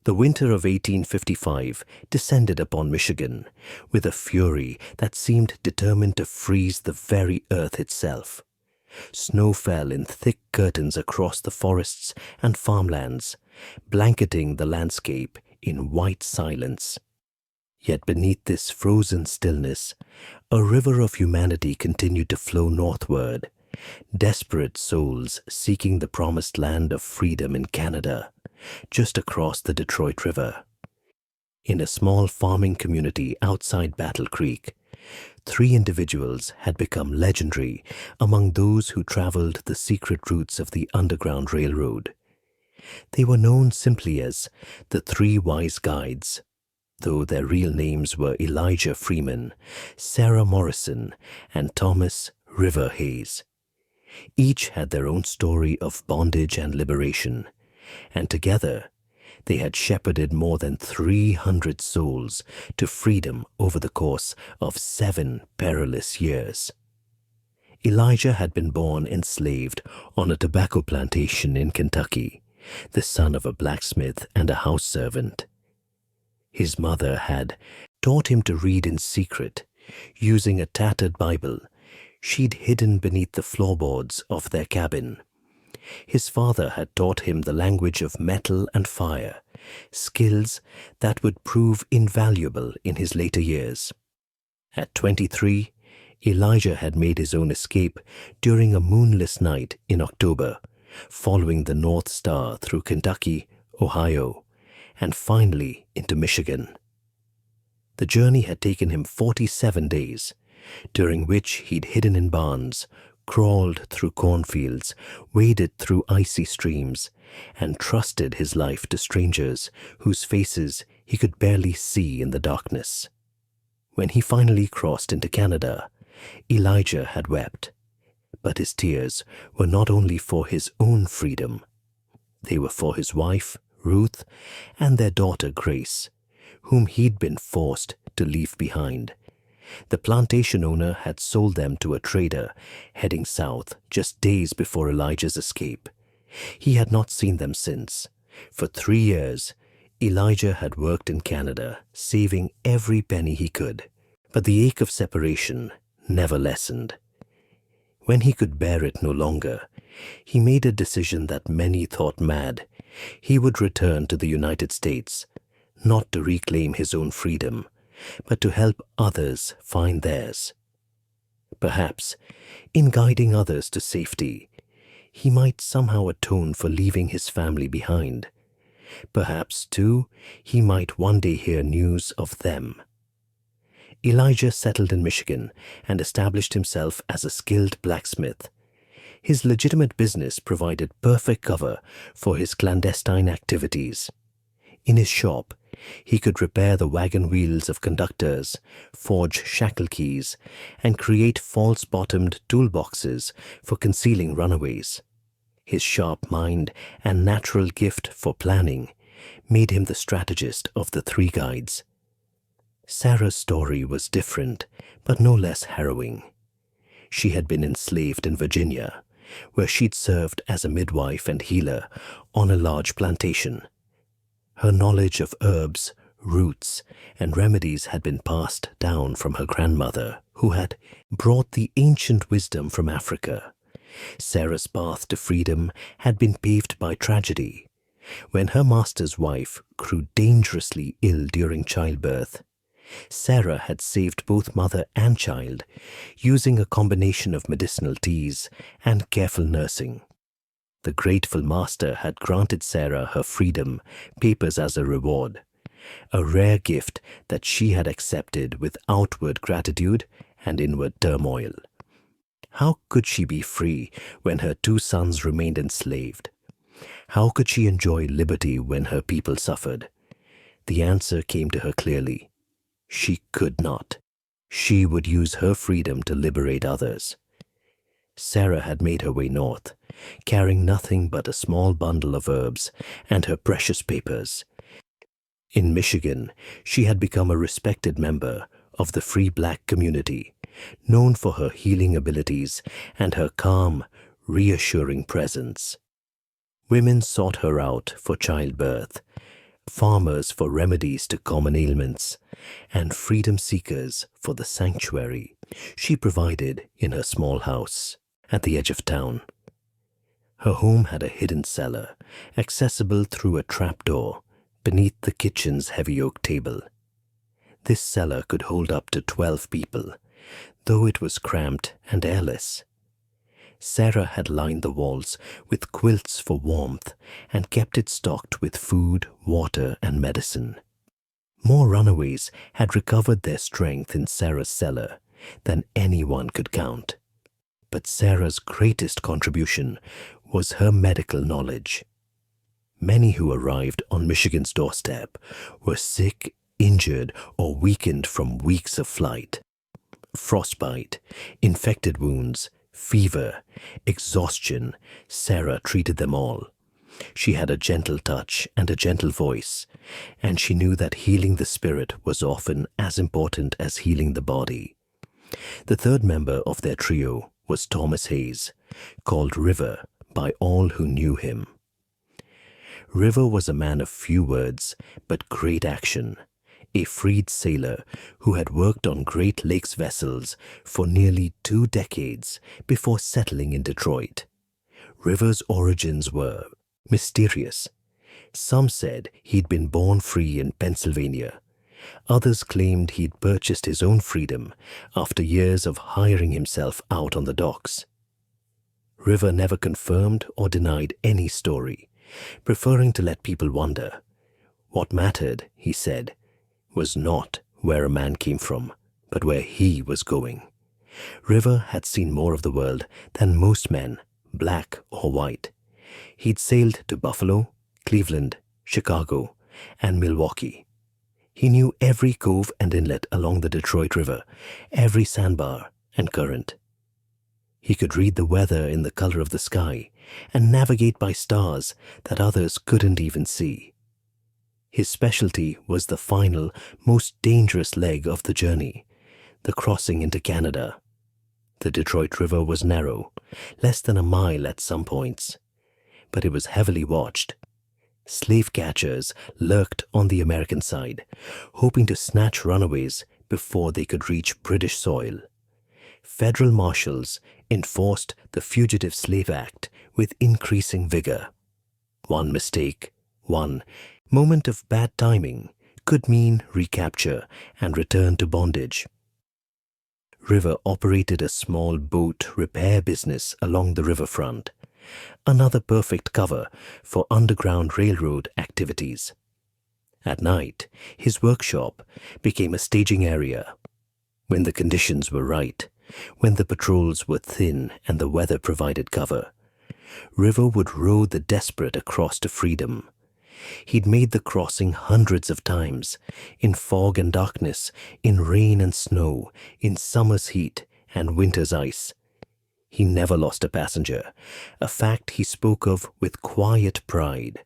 The winter of 1855 descended upon Michigan with a fury that seemed determined to freeze the very earth itself. Snow fell in thick curtains across the forests and farmlands, blanketing the landscape in white silence. Yet beneath this frozen stillness, a river of humanity continued to flow northward, desperate souls seeking the promised land of freedom in Canada, just across the Detroit River. In a small farming community outside Battle Creek, 3 individuals had become legendary among those who traveled the secret routes of the Underground Railroad. They were known simply as the 3 Wise Guides, though their real names were Elijah Freeman, Sarah Morrison, and Thomas River Hayes. Each had their own story of bondage and liberation, and together they had shepherded more than 300 souls to freedom over the course of 7 perilous years. Elijah had been born enslaved on a tobacco plantation in Kentucky, the son of a blacksmith and a house servant. His mother had taught him to read in secret, using a tattered Bible she'd hidden beneath the floorboards of their cabin. His father had taught him the language of metal and fire, skills that would prove invaluable in his later years. At 23, Elijah had made his own escape during a moonless night in October, following the North Star through Kentucky, Ohio, and finally into Michigan. The journey had taken him 47 days, during which he'd hidden in barns, crawled through cornfields, waded through icy streams, and trusted his life to strangers whose faces he could barely see in the darkness. When he finally crossed into Canada, Elijah had wept, but his tears were not only for his own freedom. They were for his wife, Ruth, and their daughter, Grace, whom he'd been forced to leave behind. The plantation owner had sold them to a trader heading south just days before Elijah's escape. He had not seen them since. For 3 years, Elijah had worked in Canada, saving every penny he could. But the ache of separation never lessened. When he could bear it no longer, he made a decision that many thought mad. He would return to the United States, not to reclaim his own freedom, but to help others find theirs. Perhaps, in guiding others to safety, he might somehow atone for leaving his family behind. Perhaps, too, he might one day hear news of them. Elijah settled in Michigan and established himself as a skilled blacksmith. His legitimate business provided perfect cover for his clandestine activities. In his shop, he could repair the wagon wheels of conductors, forge shackle keys, and create false-bottomed toolboxes for concealing runaways. His sharp mind and natural gift for planning made him the strategist of the 3 guides. Sarah's story was different, but no less harrowing. She had been enslaved in Virginia, where she'd served as a midwife and healer on a large plantation. Her knowledge of herbs, roots, and remedies had been passed down from her grandmother, who had brought the ancient wisdom from Africa. Sarah's path to freedom had been paved by tragedy. When her master's wife grew dangerously ill during childbirth, Sarah had saved both mother and child, using a combination of medicinal teas and careful nursing. The grateful master had granted Sarah her freedom papers as a reward, a rare gift that she had accepted with outward gratitude and inward turmoil. How could she be free when her 2 sons remained enslaved? How could she enjoy liberty when her people suffered? The answer came to her clearly. She could not. She would use her freedom to liberate others. Sarah had made her way north, carrying nothing but a small bundle of herbs and her precious papers. In Michigan, she had become a respected member of the free black community, known for her healing abilities and her calm, reassuring presence. Women sought her out for childbirth, farmers for remedies to common ailments, and freedom seekers for the sanctuary she provided in her small house at the edge of town. Her home had a hidden cellar, accessible through a trapdoor beneath the kitchen's heavy oak table. This cellar could hold up to 12 people, though it was cramped and airless. Sarah had lined the walls with quilts for warmth and kept it stocked with food, water, and medicine. More runaways had recovered their strength in Sarah's cellar than anyone could count. But Sarah's greatest contribution was her medical knowledge. Many who arrived on Michigan's doorstep were sick, injured, or weakened from weeks of flight. Frostbite, infected wounds, fever, exhaustion, Sarah treated them all. She had a gentle touch and a gentle voice, and she knew that healing the spirit was often as important as healing the body. The third member of their trio was Thomas Hayes, called River by all who knew him. River was a man of few words, but great action, a freed sailor who had worked on Great Lakes vessels for nearly 2 decades before settling in Detroit. River's origins were mysterious. Some said he'd been born free in Pennsylvania. Others claimed he'd purchased his own freedom after years of hiring himself out on the docks. River never confirmed or denied any story, preferring to let people wonder. What mattered, he said, was not where a man came from, but where he was going. River had seen more of the world than most men, black or white. He'd sailed to Buffalo, Cleveland, Chicago, and Milwaukee. He knew every cove and inlet along the Detroit River, every sandbar and current. He could read the weather in the color of the sky and navigate by stars that others couldn't even see. His specialty was the final, most dangerous leg of the journey, the crossing into Canada. The Detroit River was narrow, less than a mile at some points, but it was heavily watched. Slave catchers lurked on the American side, hoping to snatch runaways before they could reach British soil. Federal marshals enforced the Fugitive Slave Act with increasing vigor. One mistake, one moment of bad timing could mean recapture and return to bondage. River operated a small boat repair business along the riverfront, another perfect cover for Underground Railroad activities. At night, his workshop became a staging area. When the conditions were right, when the patrols were thin and the weather provided cover, River would row the desperate across to freedom. He'd made the crossing hundreds of times, in fog and darkness, in rain and snow, in summer's heat and winter's ice. He never lost a passenger, a fact he spoke of with quiet pride.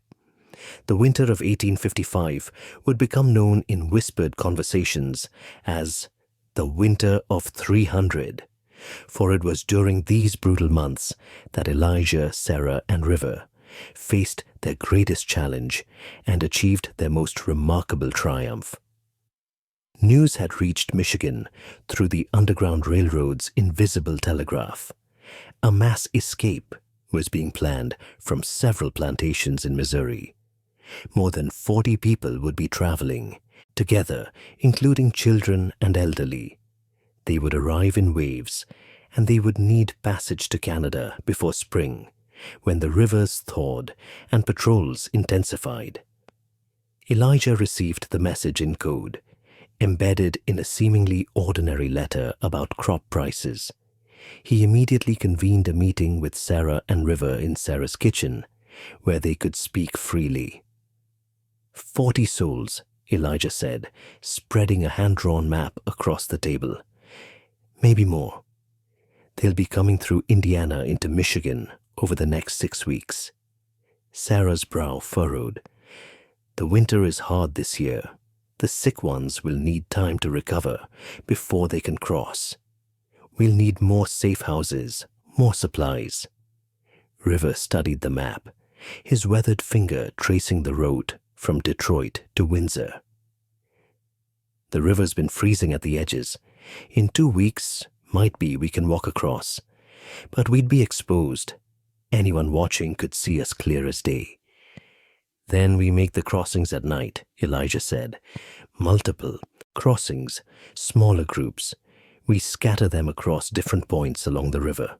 The winter of 1855 would become known in whispered conversations as the Winter of 300, for it was during these brutal months that Elijah, Sarah, and River faced their greatest challenge and achieved their most remarkable triumph. News had reached Michigan through the Underground Railroad's invisible telegraph. A mass escape was being planned from several plantations in Missouri. More than 40 people would be traveling, together, including children and elderly. They would arrive in waves, and they would need passage to Canada before spring, when the rivers thawed and patrols intensified. Elijah received the message in code, embedded in a seemingly ordinary letter about crop prices. He immediately convened a meeting with Sarah and River in Sarah's kitchen, where they could speak freely. 40 souls, Elijah said, spreading a hand-drawn map across the table. Maybe more. They'll be coming through Indiana into Michigan over the next 6 weeks. Sarah's brow furrowed. The winter is hard this year. The sick ones will need time to recover before they can cross. We'll need more safe houses, more supplies. River studied the map, his weathered finger tracing the road from Detroit to Windsor. The river's been freezing at the edges. In 2 weeks, might be we can walk across. But we'd be exposed. Anyone watching could see us clear as day. Then we make the crossings at night, Elijah said. Multiple crossings, smaller groups. We scatter them across different points along the river.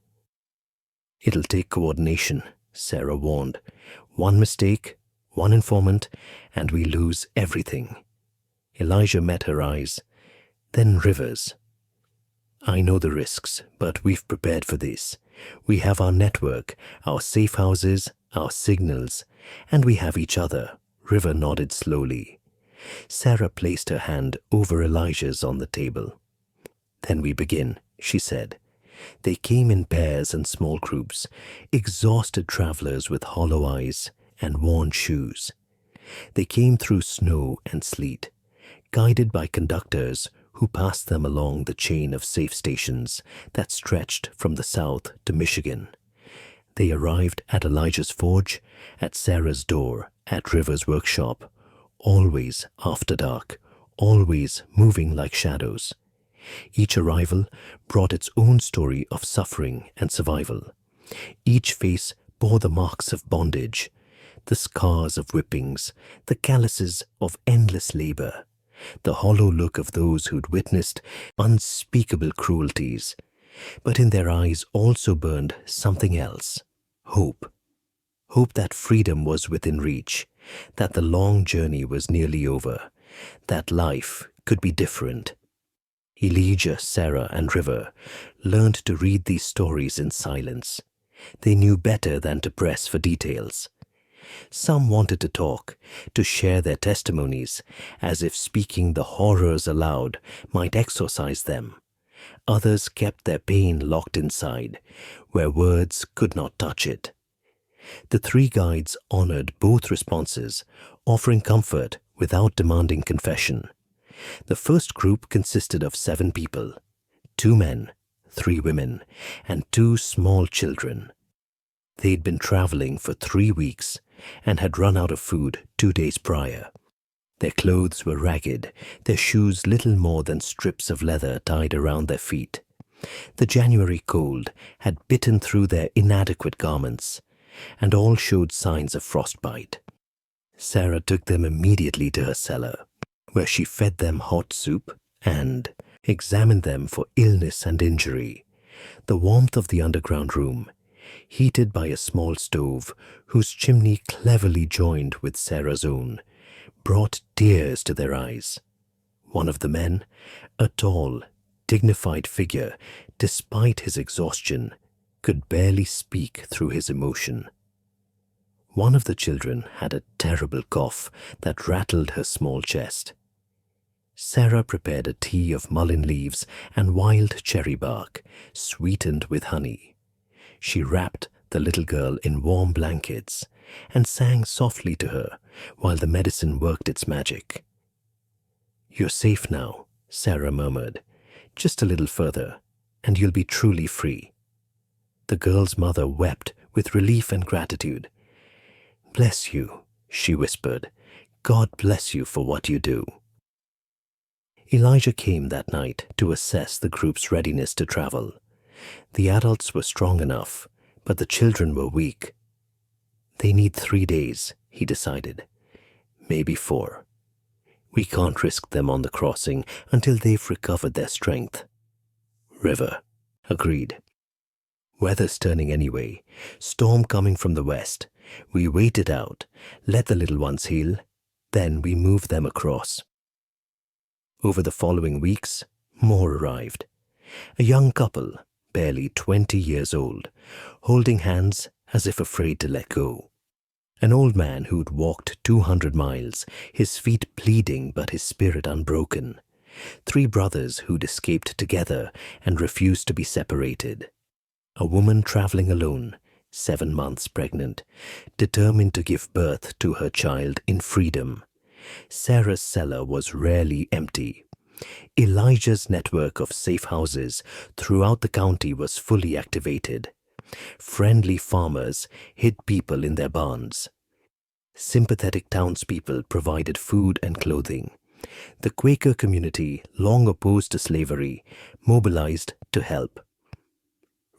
It'll take coordination, Sarah warned. One mistake, one informant, and we lose everything. Elijah met her eyes, then Rivers. I know the risks, but we've prepared for this. We have our network, our safe houses, our signals, and we have each other. River nodded slowly. Sarah placed her hand over Elijah's on the table. Then we begin, she said. They came in pairs and small groups, exhausted travelers with hollow eyes and worn shoes. They came through snow and sleet, guided by conductors who passed them along the chain of safe stations that stretched from the south to Michigan. They arrived at Elijah's forge, at Sarah's door, at River's workshop, always after dark, always moving like shadows. Each arrival brought its own story of suffering and survival. Each face bore the marks of bondage, the scars of whippings, the calluses of endless labor, the hollow look of those who'd witnessed unspeakable cruelties. But in their eyes also burned something else, hope. Hope that freedom was within reach, that the long journey was nearly over, that life could be different. Elijah, Sarah, and River learned to read these stories in silence. They knew better than to press for details. Some wanted to talk, to share their testimonies, as if speaking the horrors aloud might exorcise them. Others kept their pain locked inside, where words could not touch it. The three guides honored both responses, offering comfort without demanding confession. The first group consisted of 7 people, 2 men, 3 women, and 2 small children. They'd been traveling for 3 weeks and had run out of food 2 days prior. Their clothes were ragged, their shoes little more than strips of leather tied around their feet. The January cold had bitten through their inadequate garments, and all showed signs of frostbite. Sarah took them immediately to her cellar, where she fed them hot soup and examined them for illness and injury. The warmth of the underground room, heated by a small stove whose chimney cleverly joined with Sarah's own, brought tears to their eyes. One of the men, a tall, dignified figure, despite his exhaustion, could barely speak through his emotion. One of the children had a terrible cough that rattled her small chest. Sarah prepared a tea of mullein leaves and wild cherry bark, sweetened with honey. She wrapped the little girl in warm blankets and sang softly to her while the medicine worked its magic. "You're safe now," Sarah murmured. "Just a little further, and you'll be truly free." The girl's mother wept with relief and gratitude. "Bless you," she whispered. "God bless you for what you do." Elijah came that night to assess the group's readiness to travel. The adults were strong enough, but the children were weak. They need 3 days, he decided. Maybe 4. We can't risk them on the crossing until they've recovered their strength. River agreed. Weather's turning anyway, storm coming from the west. We wait it out, let the little ones heal, then we move them across. Over the following weeks, more arrived. A young couple, barely 20 years old, holding hands as if afraid to let go. An old man who'd walked 200 miles, his feet bleeding but his spirit unbroken. 3 brothers who'd escaped together and refused to be separated. A woman traveling alone, 7 months pregnant, determined to give birth to her child in freedom. Sarah's cellar was rarely empty. Elijah's network of safe houses throughout the county was fully activated. Friendly farmers hid people in their barns. Sympathetic townspeople provided food and clothing. The Quaker community, long opposed to slavery, mobilized to help.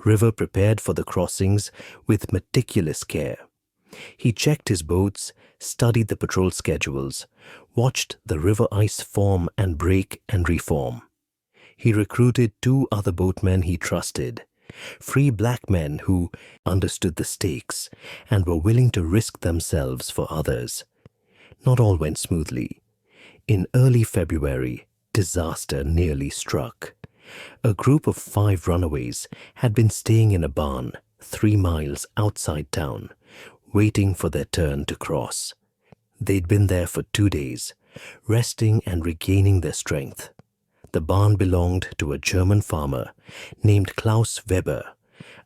River prepared for the crossings with meticulous care. He checked his boats, studied the patrol schedules, watched the river ice form and break and reform. He recruited 2 other boatmen he trusted, free black men who understood the stakes and were willing to risk themselves for others. Not all went smoothly. In early February, disaster nearly struck. A group of 5 runaways had been staying in a barn 3 miles outside town, waiting for their turn to cross. They'd been there for 2 days, resting and regaining their strength. The barn belonged to a German farmer named Klaus Weber,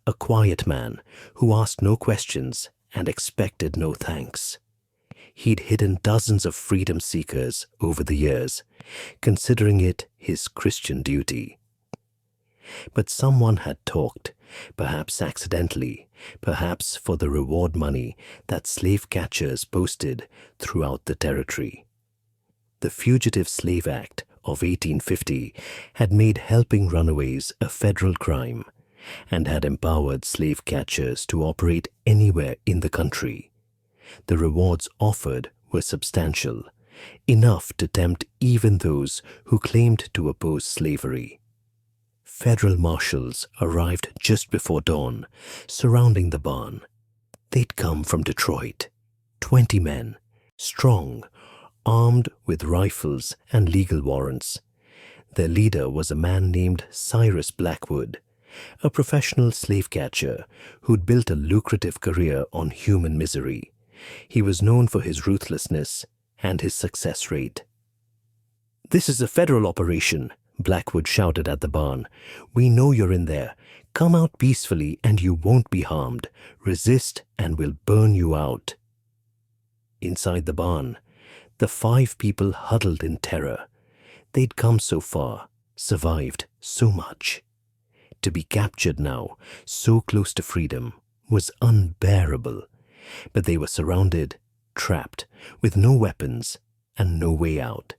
a quiet man who asked no questions and expected no thanks. He'd hidden dozens of freedom seekers over the years, considering it his Christian duty. But someone had talked, perhaps accidentally, perhaps for the reward money that slave catchers posted throughout the territory. The Fugitive Slave Act of 1850 had made helping runaways a federal crime and had empowered slave catchers to operate anywhere in the country. The rewards offered were substantial, enough to tempt even those who claimed to oppose slavery. Federal marshals arrived just before dawn, surrounding the barn. They'd come from Detroit, 20 men, strong, armed with rifles and legal warrants. Their leader was a man named Cyrus Blackwood, a professional slave catcher who'd built a lucrative career on human misery. He was known for his ruthlessness and his success rate. "This is a federal operation," Blackwood shouted at the barn. "We know you're in there. Come out peacefully and you won't be harmed. Resist and we'll burn you out." Inside the barn, the 5 people huddled in terror. They'd come so far, survived so much. To be captured now, so close to freedom, was unbearable. But they were surrounded, trapped, with no weapons and no way out.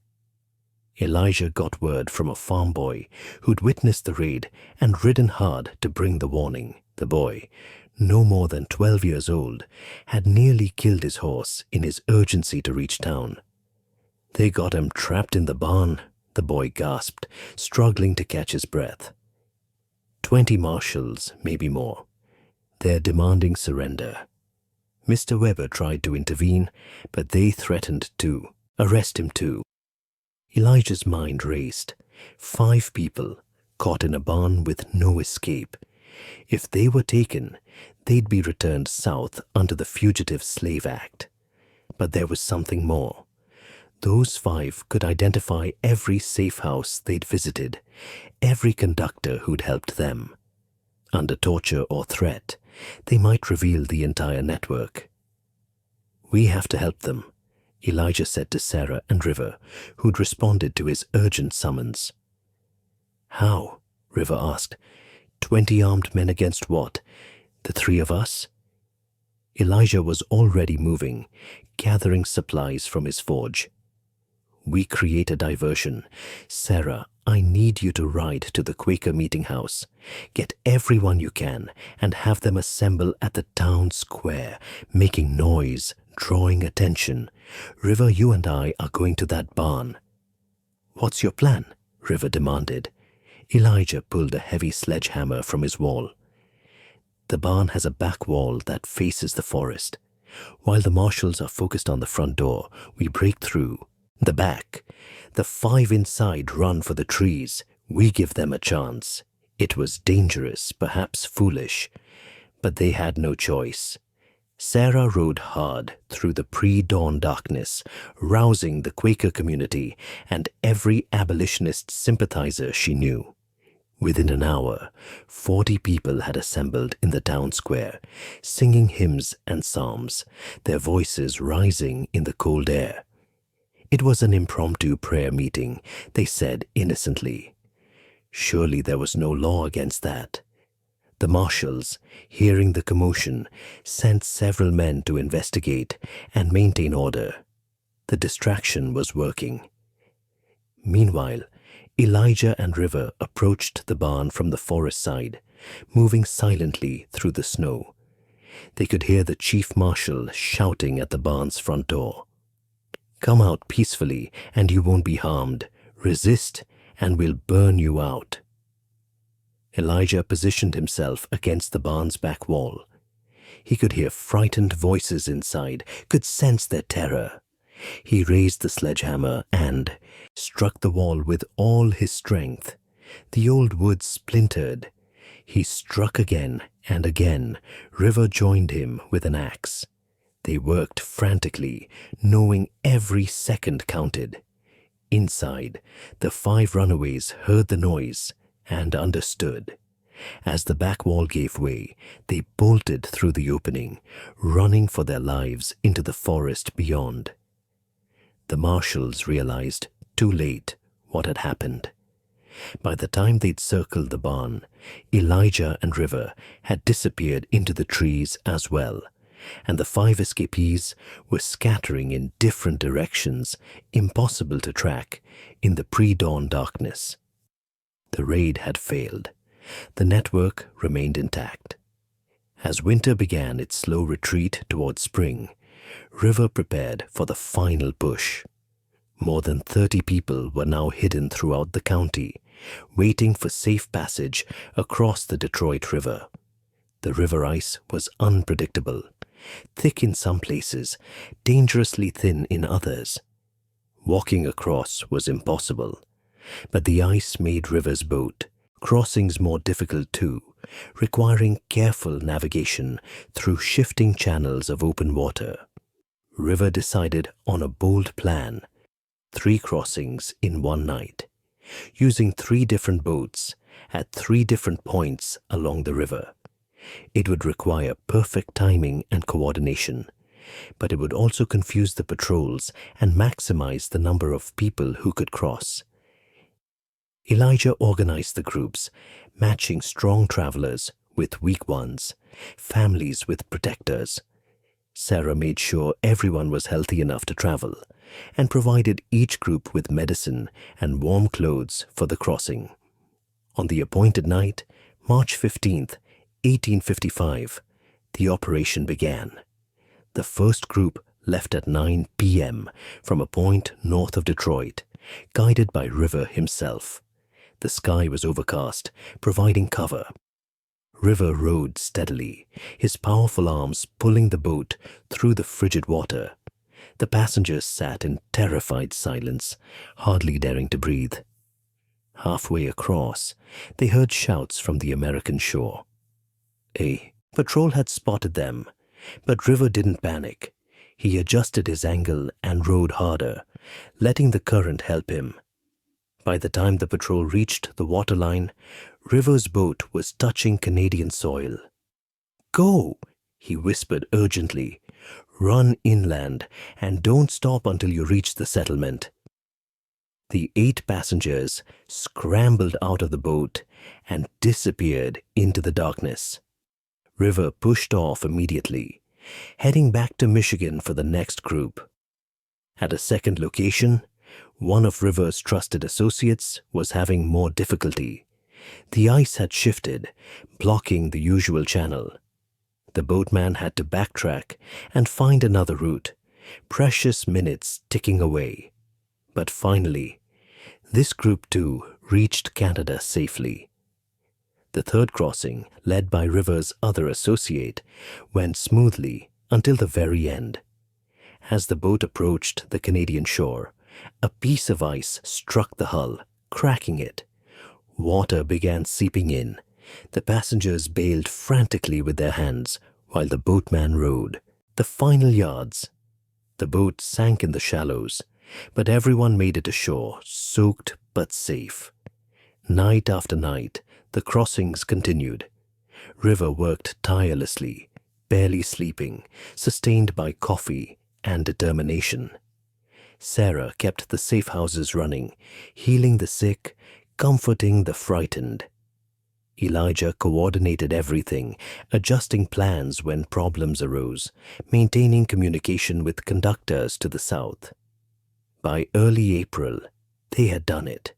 Elijah got word from a farm boy who'd witnessed the raid and ridden hard to bring the warning. The boy, no more than 12 years old, had nearly killed his horse in his urgency to reach town. "They got him trapped in the barn," the boy gasped, struggling to catch his breath. 20 marshals, maybe more. They're demanding surrender. Mr. Weber tried to intervene, but they threatened to arrest him too. Elijah's mind raced. 5 people caught in a barn with no escape. If they were taken, they'd be returned south under the Fugitive Slave Act. But there was something more. Those 5 could identify every safe house they'd visited, every conductor who'd helped them. Under torture or threat, they might reveal the entire network. "We have to help them," Elijah said to Sarah and River, who'd responded to his urgent summons. "How?" River asked. 20 armed men against what? The 3 of us? Elijah was already moving, gathering supplies from his forge. "We create a diversion. Sarah, I need you to ride to the Quaker meeting house. Get everyone you can and have them assemble at the town square, making noise, drawing attention. River, you and I are going to that barn." "What's your plan?" River demanded. Elijah pulled a heavy sledgehammer from his wall. "The barn has a back wall that faces the forest. While the marshals are focused on the front door, we break through the back. The 5 inside run for the trees. We give them a chance." It was dangerous, perhaps foolish, but they had no choice. Sarah rode hard through the pre-dawn darkness, rousing the Quaker community and every abolitionist sympathizer she knew. Within an hour, 40 people had assembled in the town square, singing hymns and psalms, their voices rising in the cold air. It was an impromptu prayer meeting, they said innocently. Surely there was no law against that. The marshals, hearing the commotion, sent several men to investigate and maintain order. The distraction was working. Meanwhile, Elijah and River approached the barn from the forest side, moving silently through the snow. They could hear the chief marshal shouting at the barn's front door. "Come out peacefully and you won't be harmed. Resist and we'll burn you out." Elijah positioned himself against the barn's back wall. He could hear frightened voices inside, could sense their terror. He raised the sledgehammer and struck the wall with all his strength. The old wood splintered. He struck again and again. River joined him with an axe. They worked frantically, knowing every second counted. Inside, the 5 runaways heard the noise and understood. As the back wall gave way, they bolted through the opening, running for their lives into the forest beyond. The marshals realized, too late, what had happened. By the time they'd circled the barn, Elijah and River had disappeared into the trees as well, and the 5 escapees were scattering in different directions, impossible to track, in the pre-dawn darkness. The raid had failed. The network remained intact. As winter began its slow retreat toward spring, River prepared for the final push. More than 30 people were now hidden throughout the county, waiting for safe passage across the Detroit River. The river ice was unpredictable, thick in some places, dangerously thin in others. Walking across was impossible, but the ice made River's boat crossings more difficult too, requiring careful navigation through shifting channels of open water. River decided on a bold plan: 3 crossings in one night, using 3 different boats at 3 different points along the river. It would require perfect timing and coordination, but it would also confuse the patrols and maximize the number of people who could cross. Elijah organized the groups, matching strong travelers with weak ones, families with protectors. Sarah made sure everyone was healthy enough to travel, and provided each group with medicine and warm clothes for the crossing. On the appointed night, March 15th, 1855, the operation began. The first group left at 9 p.m. from a point north of Detroit, guided by River himself. The sky was overcast, providing cover. River rowed steadily, his powerful arms pulling the boat through the frigid water. The passengers sat in terrified silence, hardly daring to breathe. Halfway across, they heard shouts from the American shore. A patrol had spotted them, but River didn't panic. He adjusted his angle and rowed harder, letting the current help him. By the time the patrol reached the waterline, River's boat was touching Canadian soil. "Go," he whispered urgently. "Run inland and don't stop until you reach the settlement." The 8 passengers scrambled out of the boat and disappeared into the darkness. River pushed off immediately, heading back to Michigan for the next group. At a second location, one of River's trusted associates was having more difficulty. The ice had shifted, blocking the usual channel. The boatman had to backtrack and find another route, precious minutes ticking away. But finally, this group too reached Canada safely. The third crossing, led by River's other associate, went smoothly until the very end. As the boat approached the Canadian shore, a piece of ice struck the hull, cracking it. Water began seeping in. The passengers bailed frantically with their hands while the boatman rowed. The final yards. The boat sank in the shallows, but everyone made it ashore, soaked but safe. Night after night, the crossings continued. River worked tirelessly, barely sleeping, sustained by coffee and determination. Sarah kept the safe houses running, healing the sick, comforting the frightened. Elijah coordinated everything, adjusting plans when problems arose, maintaining communication with conductors to the south. By early April, they had done it.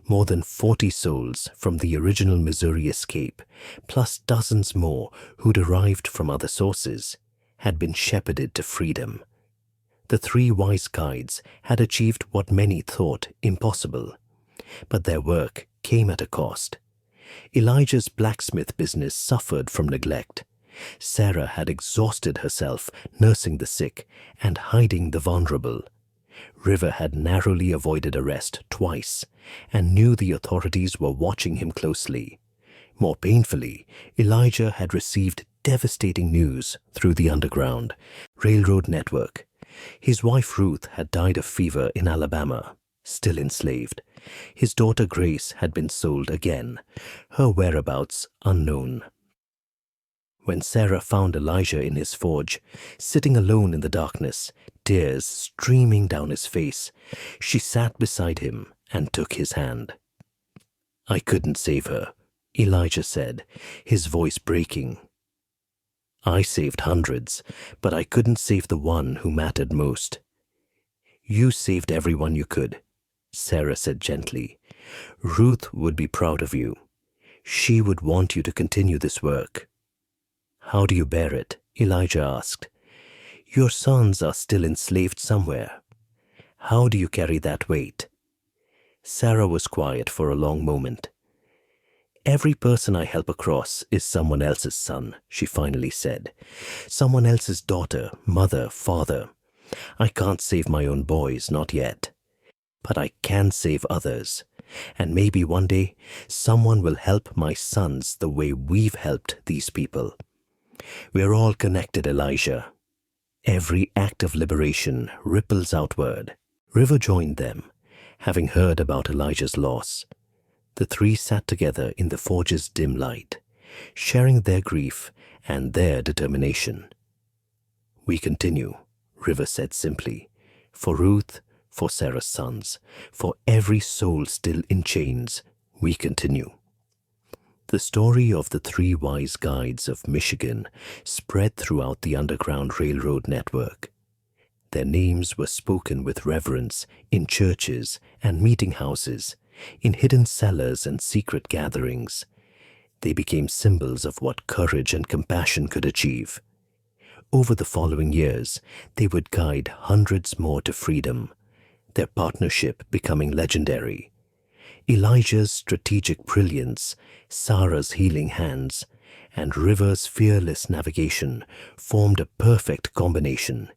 More than 40 souls from the original Missouri escape, plus dozens more who'd arrived from other sources, had been shepherded to freedom. The three wise guides had achieved what many thought impossible, but their work came at a cost. Elijah's blacksmith business suffered from neglect. Sarah had exhausted herself nursing the sick and hiding the vulnerable. River had narrowly avoided arrest twice and knew the authorities were watching him closely. More painfully, Elijah had received devastating news through the underground railroad network. His wife Ruth had died of fever in Alabama, still enslaved. His daughter Grace had been sold again, her whereabouts unknown. When Sarah found Elijah in his forge, sitting alone in the darkness, tears streaming down his face, she sat beside him and took his hand. "I couldn't save her," Elijah said, his voice breaking. "I saved hundreds, but I couldn't save the one who mattered most." "You saved everyone you could," Sarah said gently. "Ruth would be proud of you. She would want you to continue this work." "How do you bear it?" Elijah asked. "Your sons are still enslaved somewhere. How do you carry that weight?" Sarah was quiet for a long moment. "Every person I help across is someone else's son," she finally said. "Someone else's daughter, mother, father. I can't save my own boys, not yet. But I can save others. And maybe one day, someone will help my sons the way we've helped these people. We're all connected, Elijah. Every act of liberation ripples outward." River joined them, having heard about Elijah's loss. The three sat together in the forge's dim light, sharing their grief and their determination. "We continue," River said simply, "for Ruth, for Sarah's sons, for every soul still in chains, we continue." The story of the three wise guides of Michigan spread throughout the Underground Railroad network. Their names were spoken with reverence in churches and meeting houses, in hidden cellars and secret gatherings. They became symbols of what courage and compassion could achieve. Over the following years, they would guide hundreds more to freedom, their partnership becoming legendary. Elijah's strategic brilliance, Sarah's healing hands, and River's fearless navigation formed a perfect combination,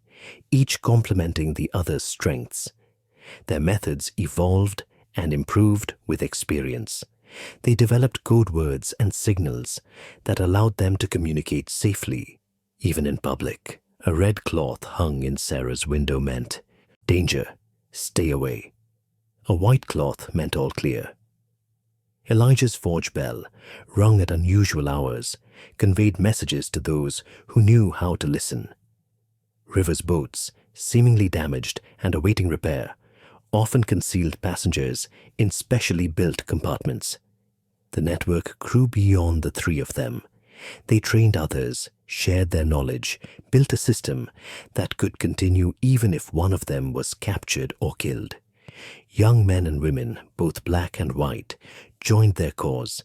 each complementing the other's strengths. Their methods evolved and improved with experience. They developed code words and signals that allowed them to communicate safely, even in public. A red cloth hung in Sarah's window meant, "Danger, stay away." A white cloth meant all clear. Elijah's forge bell, rung at unusual hours, conveyed messages to those who knew how to listen. River's boats, seemingly damaged and awaiting repair, often concealed passengers in specially built compartments. The network grew beyond the three of them. They trained others, shared their knowledge, built a system that could continue even if one of them was captured or killed. Young men and women, both black and white, joined their cause.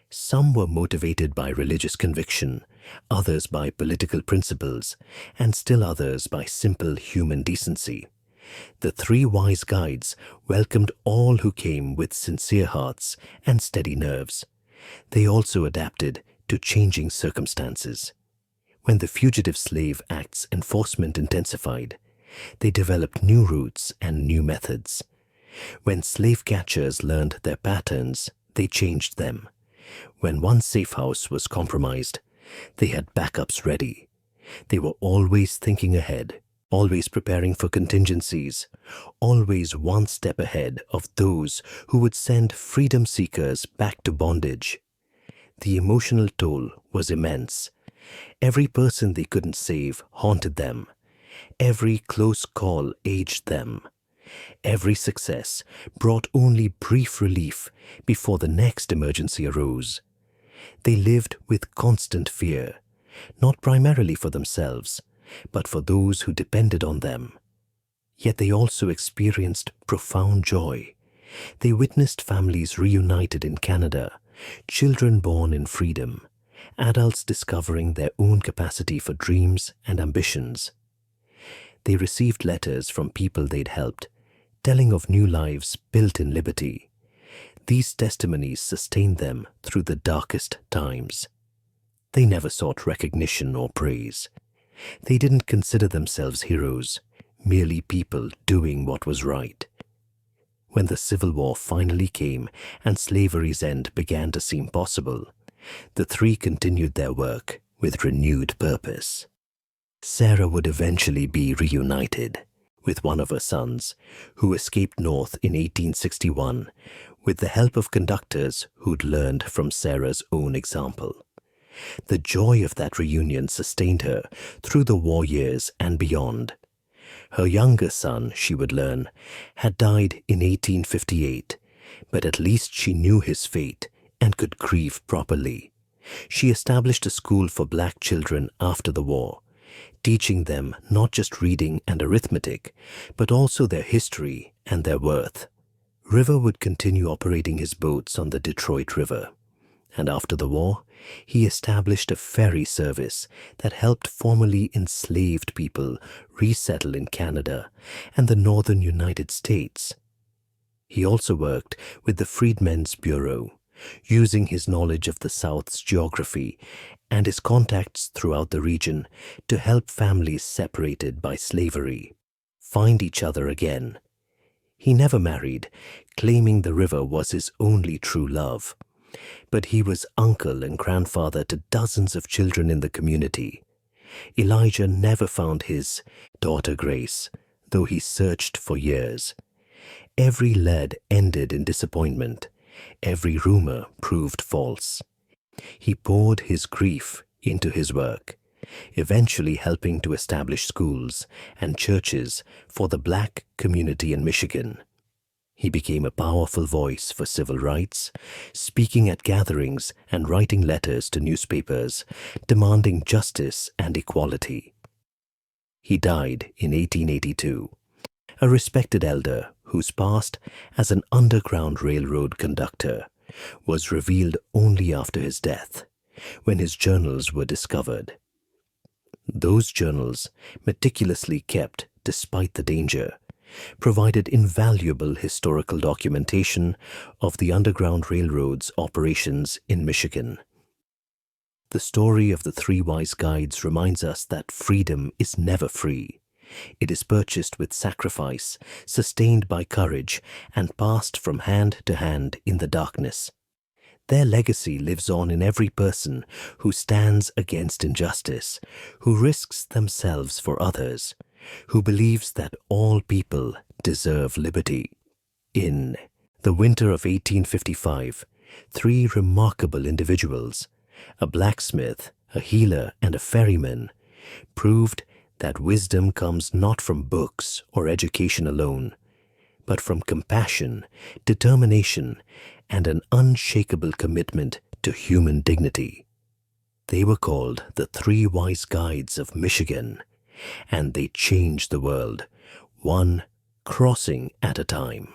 Some were motivated by religious conviction, others by political principles, and still others by simple human decency. The three wise guides welcomed all who came with sincere hearts and steady nerves. They also adapted to changing circumstances. When the Fugitive Slave Act's enforcement intensified, they developed new routes and new methods. When slave catchers learned their patterns, they changed them. When one safe house was compromised, they had backups ready. They were always thinking ahead, always preparing for contingencies, always one step ahead of those who would send freedom seekers back to bondage. The emotional toll was immense. Every person they couldn't save haunted them. Every close call aged them. Every success brought only brief relief before the next emergency arose. They lived with constant fear, not primarily for themselves, but for those who depended on them. Yet they also experienced profound joy. They witnessed families reunited in Canada, children born in freedom, adults discovering their own capacity for dreams and ambitions. They received letters from people they'd helped, telling of new lives built in liberty. These testimonies sustained them through the darkest times. They never sought recognition or praise. They didn't consider themselves heroes, merely people doing what was right. When the Civil War finally came and slavery's end began to seem possible, the three continued their work with renewed purpose. Sarah would eventually be reunited with one of her sons, who escaped north in 1861 with the help of conductors who'd learned from Sarah's own example. The joy of that reunion sustained her through the war years and beyond. Her younger son, she would learn, had died in 1858, but at least she knew his fate and could grieve properly. She established a school for black children after the war, teaching them not just reading and arithmetic, but also their history and their worth. River would continue operating his boats on the Detroit River, and after the war, he established a ferry service that helped formerly enslaved people resettle in Canada and the northern United States. He also worked with the Freedmen's Bureau, using his knowledge of the South's geography and his contacts throughout the region to help families separated by slavery find each other again. He never married, claiming the river was his only true love. But he was uncle and grandfather to dozens of children in the community. Elijah never found his daughter Grace, though he searched for years. Every lead ended in disappointment. Every rumor proved false. He poured his grief into his work, eventually helping to establish schools and churches for the black community in Michigan. He became a powerful voice for civil rights, speaking at gatherings and writing letters to newspapers, demanding justice and equality. He died in 1882, a respected elder whose past as an Underground Railroad conductor was revealed only after his death, when his journals were discovered. Those journals, meticulously kept despite the danger, provided invaluable historical documentation of the Underground Railroad's operations in Michigan. The story of the three wise guides reminds us that freedom is never free. It is purchased with sacrifice, sustained by courage, and passed from hand to hand in the darkness. Their legacy lives on in every person who stands against injustice, who risks themselves for others, who believes that all people deserve liberty. In the winter of 1855, three remarkable individuals, a blacksmith, a healer, and a ferryman, proved that wisdom comes not from books or education alone, but from compassion, determination, and an unshakable commitment to human dignity. They were called the Three Wise Guides of Michigan, and they changed the world, one crossing at a time.